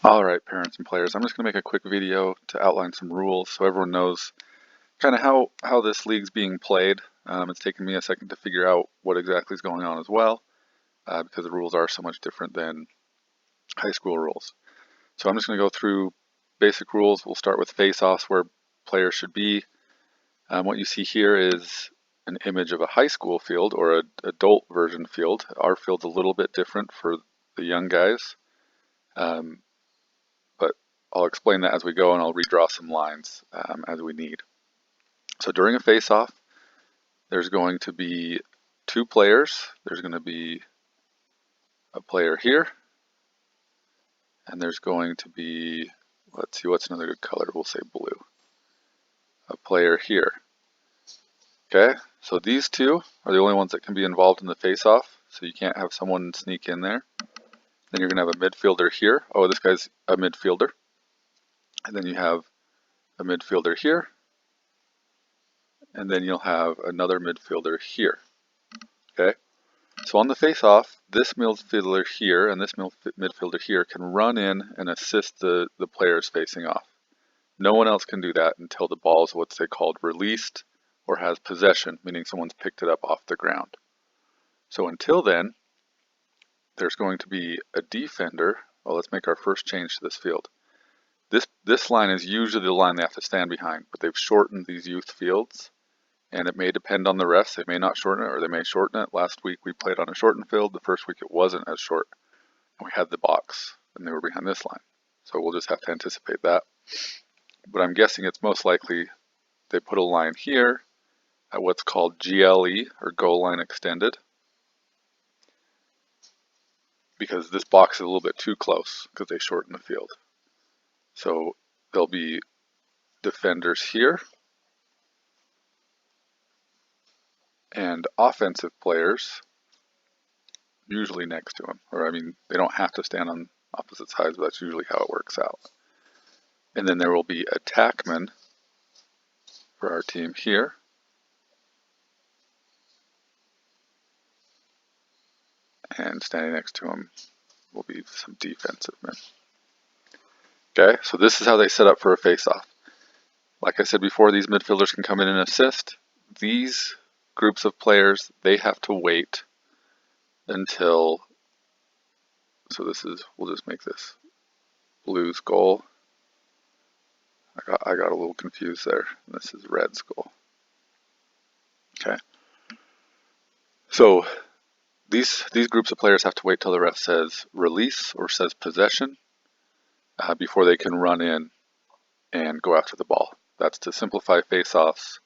Alright, parents and players, I'm just going to make a quick video to outline some rules so everyone knows kind of how this league's being played. It's taken me a second to figure out what exactly is going on as well, because the rules are so much different than high school rules. So I'm just going to go through basic rules. We'll start with face-offs where players should be. What you see here is an image of a high school field or an adult version field. Our field's a little bit different for the young guys. But I'll explain that as we go, and I'll redraw some lines as we need. So during a face-off, there's going to be two players. There's going to be a player here, and there's going to be, let's see, what's another good color? We'll say blue. A player here. Okay, so these two are the only ones that can be involved in the face-off, so you can't have someone sneak in there. Then you're going to have a midfielder here. Oh, this guy's a midfielder. And then you have a midfielder here. And then you'll have another midfielder here. Okay, so on the face-off, this midfielder here and this midfielder here can run in and assist the players facing off. No one else can do that until the ball is what's they called released or has possession, meaning someone's picked it up off the ground. So until then, there's going to be a defender. Well, let's make our first change to this field. This line is usually the line they have to stand behind, but they've shortened these youth fields. And it may depend on the refs. They may not shorten it, or they may shorten it. Last week we played on a shortened field. The first week it wasn't as short. And we had the box, and they were behind this line. So we'll just have to anticipate that. But I'm guessing it's most likely they put a line here at what's called GLE, or goal line extended, because this box is a little bit too close because they shortened the field. So there'll be defenders here, and offensive players usually next to him. Or I mean, they don't have to stand on opposite sides, but that's usually how it works out. And then there will be attackmen for our team here. And standing next to him will be some defensive men. Okay, so this is how they set up for a face-off. Like I said before, these midfielders can come in and assist. These groups of players, they have to wait until, so this is, we'll just make this blue's goal. I got a little confused there. This is red's goal. Okay. So these groups of players have to wait till the ref says release or says possession before they can run in and go after the ball. That's to simplify face-offs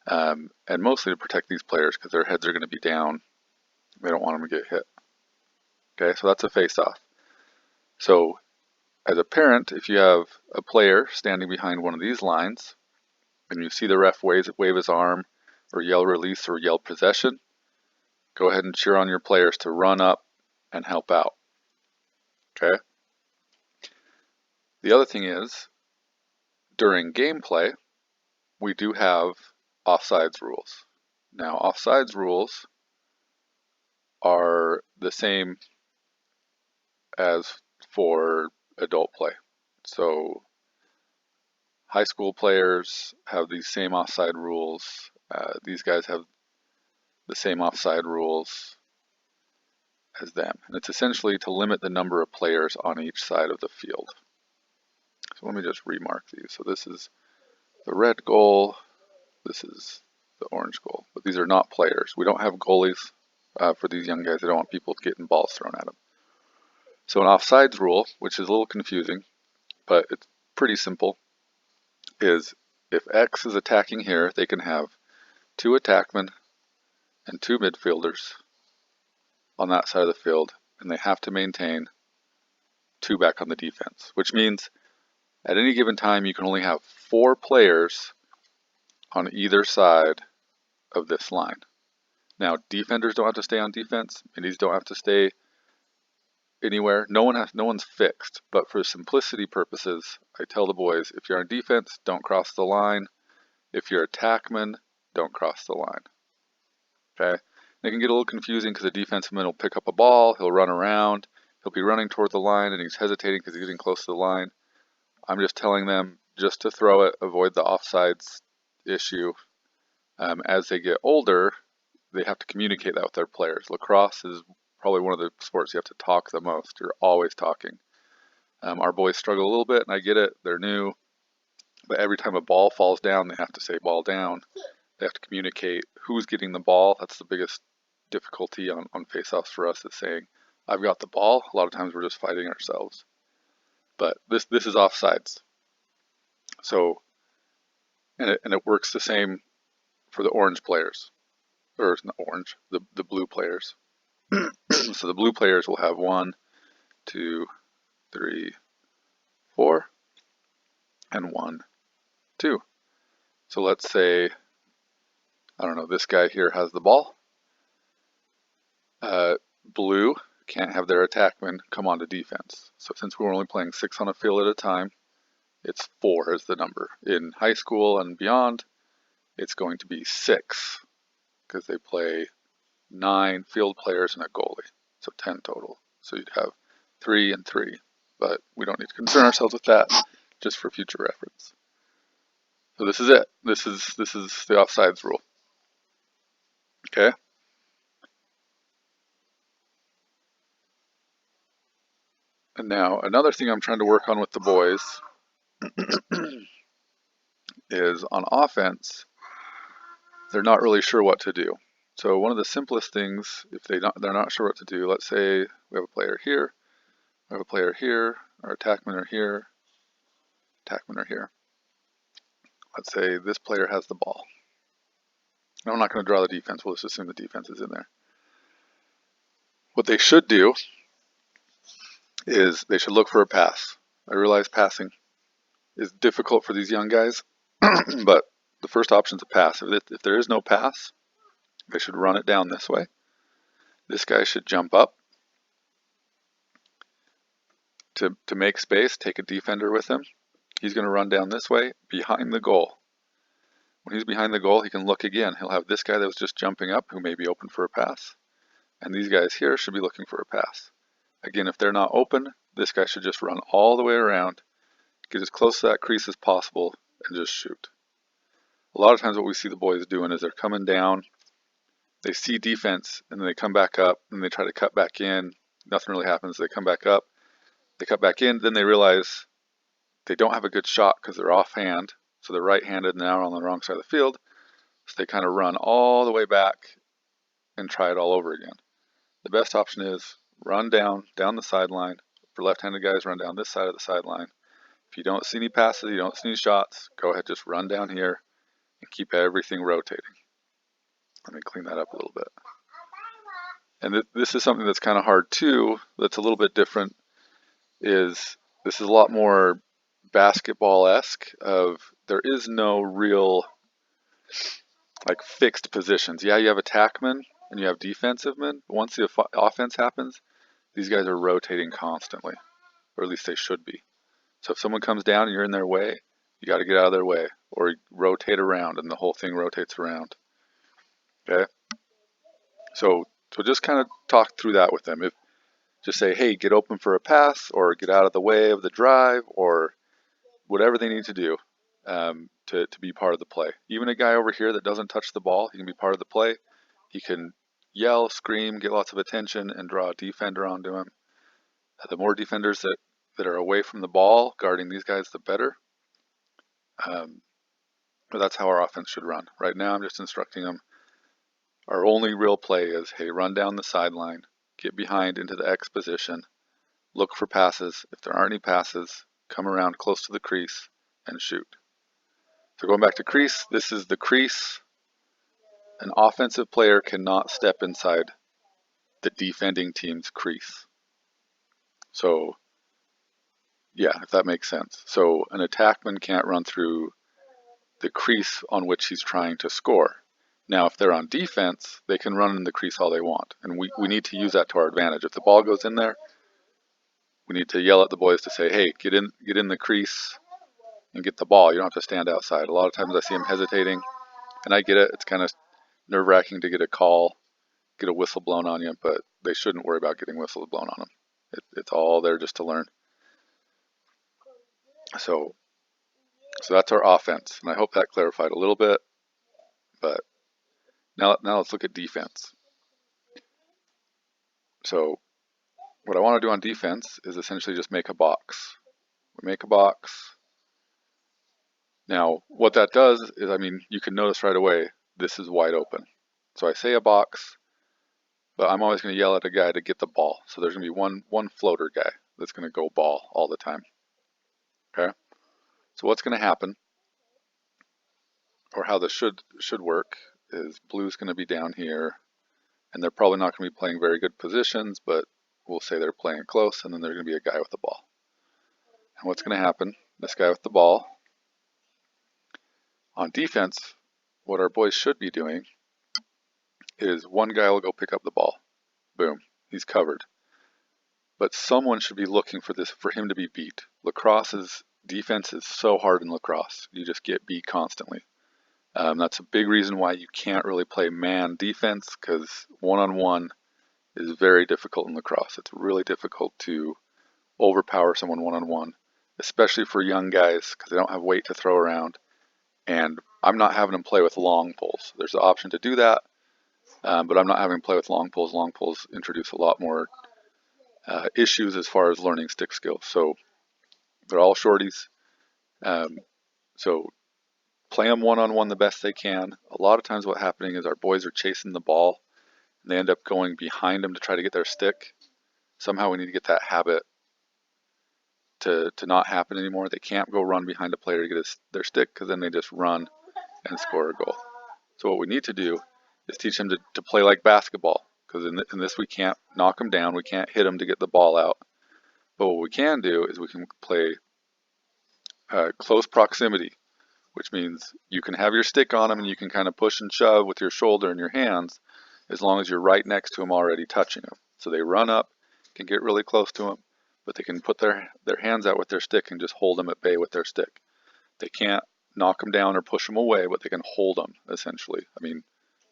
and mostly to protect these players because their heads are going to be down. They don't want them to get hit. Okay, so that's a face-off. So as a parent, if you have a player standing behind one of these lines and you see the ref wave his arm or yell release or yell possession, go ahead and cheer on your players to run up and help out. Okay? The other thing is, during gameplay, we do have offsides rules. Now, offsides rules are the same as for adult play. So, high school players have these same offside rules. These guys have the same offside rules as them. And it's essentially to limit the number of players on each side of the field. So let me just remark these. So this is the red goal. This is the orange goal. But these are not players. We don't have goalies for these young guys. They don't want people getting balls thrown at them. So an offsides rule, which is a little confusing, but it's pretty simple, is if X is attacking here, they can have 2 attackmen and 2 midfielders on that side of the field, and they have to maintain 2 back on the defense, which means at any given time you can only have 4 players on either side of this line. Now, defenders don't have to stay on defense, middies don't have to stay anywhere. No one's fixed, but for simplicity purposes, I tell the boys, if you're on defense, don't cross the line. If you're attackman, don't cross the line. Okay? It can get a little confusing because the defenseman will pick up a ball, he'll run around, He'll be running toward the line and he's hesitating because he's getting close to the line. I'm just telling them just to throw it, avoid the offsides issue. As they get older, they have to communicate that with their players. Lacrosse is probably one of the sports you have to talk the most. You're always talking. Our boys struggle a little bit, and I get it. They're new. But every time a ball falls down, they have to say ball down. They have to communicate who's getting the ball. That's the biggest difficulty on face-offs for us, is saying, I've got the ball. A lot of times we're just fighting ourselves. But this is offsides. So, and it works the same for the orange players. Or not orange, the blue players. So the blue players will have 1, 2, 3, 4, and 1, 2. So let's say, I don't know, this guy here has the ball. Blue can't have their attackman come onto defense. So since we're only playing 6 on a field at a time, it's 4 is the number. In high school and beyond, it's going to be 6 because they play 9 field players and a goalie, so 10 total. So you'd have 3 and 3, but we don't need to concern ourselves with that, just for future reference. So this is it. This is the offsides rule. Okay. And now another thing I'm trying to work on with the boys is on offense, they're not really sure what to do. So one of the simplest things, if they're not sure what to do, let's say we have a player here, we have a player here, our attackmen are here, attackmen are here. Let's say this player has the ball. Now I'm not going to draw the defense, we'll just assume the defense is in there. What they should do is they should look for a pass. I realize passing is difficult for these young guys, but the first option is a pass. If there is no pass, they should run it down this way. This guy should jump up to make space, take a defender with him. He's going to run down this way behind the goal. When he's behind the goal, he can look again. He'll have this guy that was just jumping up who may be open for a pass. And these guys here should be looking for a pass. Again, if they're not open, this guy should just run all the way around, get as close to that crease as possible, and just shoot. A lot of times what we see the boys doing is they're coming down, they see defense, and then they come back up, and they try to cut back in. Nothing really happens. They come back up, they cut back in, then they realize they don't have a good shot because they're offhand, so they're right-handed and now on the wrong side of the field, so they kind of run all the way back and try it all over again. The best option is run down the sideline. For left-handed guys, run down this side of the sideline. If you don't see any passes, you don't see any shots, go ahead, just run down here and keep everything rotating. Let me clean that up a little bit. And this is something that's kind of hard too, that's a little bit different, is this is a lot more basketball-esque of there is no real like fixed positions. Yeah, you have attackmen and you have defensive men. But once the offense happens, these guys are rotating constantly, or at least they should be. So if someone comes down and you're in their way, you got to get out of their way, or rotate around, and the whole thing rotates around. Okay. So just kind of talk through that with them. Just say, hey, get open for a pass, or get out of the way of the drive, or whatever they need to do to be part of the play. Even a guy over here that doesn't touch the ball, he can be part of the play. He can yell, scream, get lots of attention, and draw a defender onto him. The more defenders that are away from the ball, guarding these guys, the better. But that's how our offense should run. Right now, I'm just instructing them. Our only real play is, hey, run down the sideline, get behind into the X position, look for passes. If there aren't any passes, come around close to the crease and shoot. So going back to crease, this is the crease. An offensive player cannot step inside the defending team's crease. So, yeah, if that makes sense. So an attackman can't run through the crease on which he's trying to score. Now, if they're on defense, they can run in the crease all they want. And we need to use that to our advantage. If the ball goes in there, we need to yell at the boys to say, hey, get in the crease and get the ball. You don't have to stand outside. A lot of times I see them hesitating, and I get it. It's kind of nerve-wracking to get a call, get a whistle blown on you, but they shouldn't worry about getting whistles blown on them. all there just to learn. So that's our offense, and I hope that clarified a little bit. But now let's look at defense. So what I want to do on defense is essentially just make a box. We make a box. Now, what that does is, I mean, you can notice right away, this is wide open. So I say a box, but I'm always going to yell at a guy to get the ball. So there's going to be one floater guy that's going to go ball all the time. Okay? So what's going to happen, or how this should work, is blue's going to be down here, and they're probably not going to be playing very good positions, but we'll say they're playing close, and then there's going to be a guy with the ball. And what's going to happen, this guy with the ball, on defense, what our boys should be doing is one guy will go pick up the ball. Boom, he's covered. But someone should be looking for him to be beat. Lacrosse's defense is so hard in lacrosse. You just get beat constantly. That's a big reason why you can't really play man defense, because one-on-one is very difficult in lacrosse. It's really difficult to overpower someone one-on-one, especially for young guys, because they don't have weight to throw around. And I'm not having them play with long poles. There's the option to do that, but I'm not having them play with long poles. Long poles introduce a lot more issues as far as learning stick skills. So they're all shorties. So play them one-on-one the best they can. A lot of times what's happening is our boys are chasing the ball, and they end up going behind them to try to get their stick. Somehow we need to get that habit to not happen anymore. They can't go run behind a player to get their stick, because then they just run and score a goal. So what we need to do is teach them to play like basketball, because in this we can't knock them down, we can't hit them to get the ball out. But what we can do is we can play close proximity, which means you can have your stick on them and you can kind of push and shove with your shoulder and your hands, as long as you're right next to them already touching them. So they run up, can get really close to them, but they can put their hands out with their stick and just hold them at bay with their stick. They can't knock them down or push them away, but they can hold them, essentially. I mean,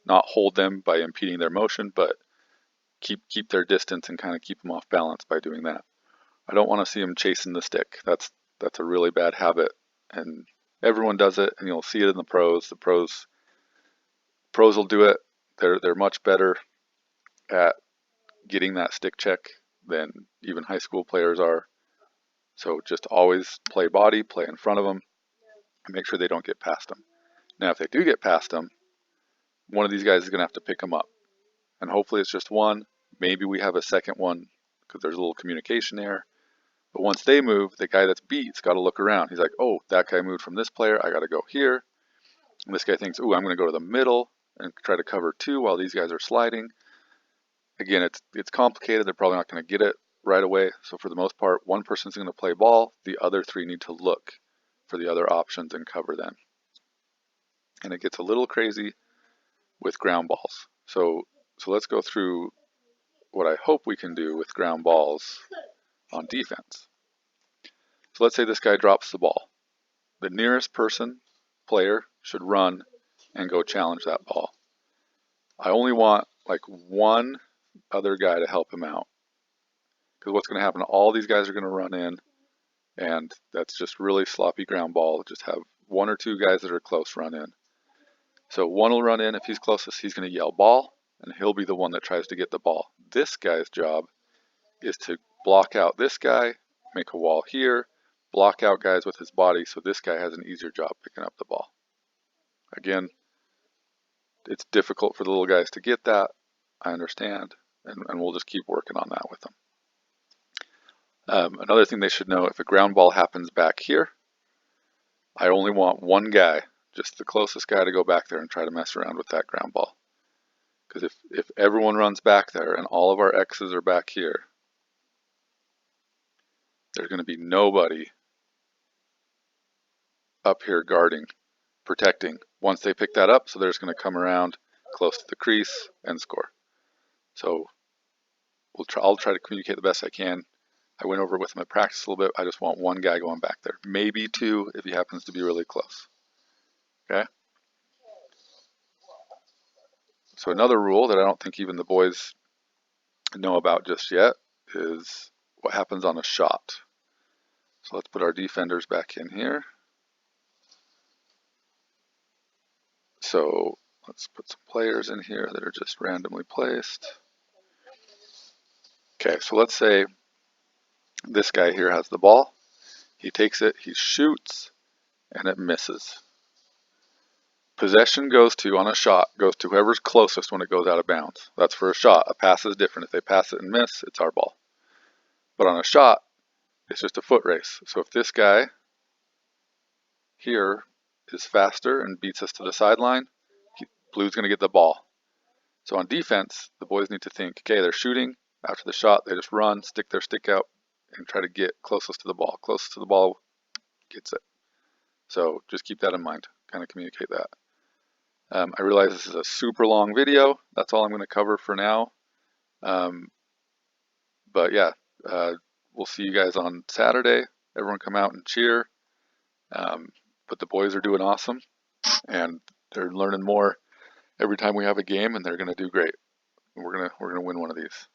not hold them by impeding their motion, but keep their distance and kind of keep them off balance by doing that. I don't want to see them chasing the stick. That's a really bad habit, and everyone does it, and you'll see it in the pros. The pros will do it. They're much better at getting that stick check than even high school players are. So just always play body, play in front of them, and make sure they don't get past them. Now, if they do get past them, one of these guys is going to have to pick them up. And hopefully it's just one. Maybe we have a second one, because there's a little communication there. But once they move, the guy that's beat's got to look around. He's like, oh, that guy moved from this player. I got to go here. And this guy thinks, oh, I'm going to go to the middle and try to cover two while these guys are sliding. Again, it's complicated. They're probably not going to get it right away. So for the most part, one person's going to play ball. The other three need to look for the other options and cover them. And it gets a little crazy with ground balls. So let's go through what I hope we can do with ground balls on defense. So let's say this guy drops the ball. The nearest player should run and go challenge that ball. I only want like one other guy to help him out, because what's going to happen, all these guys are going to run in, and that's just really sloppy ground ball. Just have one or two guys that are close run in. So one will run in. If he's closest, he's going to yell ball, and he'll be the one that tries to get the ball. This guy's job is to block out this guy, make a wall here, block out guys with his body, so this guy has an easier job picking up the ball. Again, it's difficult for the little guys to get that, I understand, and we'll just keep working on that with them. Another thing they should know, if a ground ball happens back here, I only want one guy, just the closest guy, to go back there and try to mess around with that ground ball. Because if everyone runs back there and all of our X's are back here, there's going to be nobody up here guarding, protecting. Once they pick that up, so they're just going to come around close to the crease and score. So I'll try to communicate the best I can. I went over it with him at practice a little bit. I just want one guy going back there, maybe two if he happens to be really close. Okay? So another rule that I don't think even the boys know about just yet is what happens on a shot. So let's put our defenders back in here. So let's put some players in here that are just randomly placed. Okay, so let's say this guy here has the ball. He takes it, he shoots, and it misses. Possession goes to, on a shot, goes to whoever's closest when it goes out of bounds. That's for a shot. A pass is different. If they pass it and miss, it's our ball. But on a shot, it's just a foot race. So if this guy here is faster and beats us to the sideline, blue's going to get the ball. So on defense, the boys need to think, okay, they're shooting. After the shot, they just run, stick their stick out, and try to get closest to the ball. Closest to the ball gets it. So just keep that in mind, kind of communicate that. I realize this is a super long video. That's all I'm going to cover for now. But yeah, we'll see you guys on Saturday. Everyone come out and cheer. But the boys are doing awesome, and they're learning more every time we have a game, and they're going to do great. We're gonna win one of these.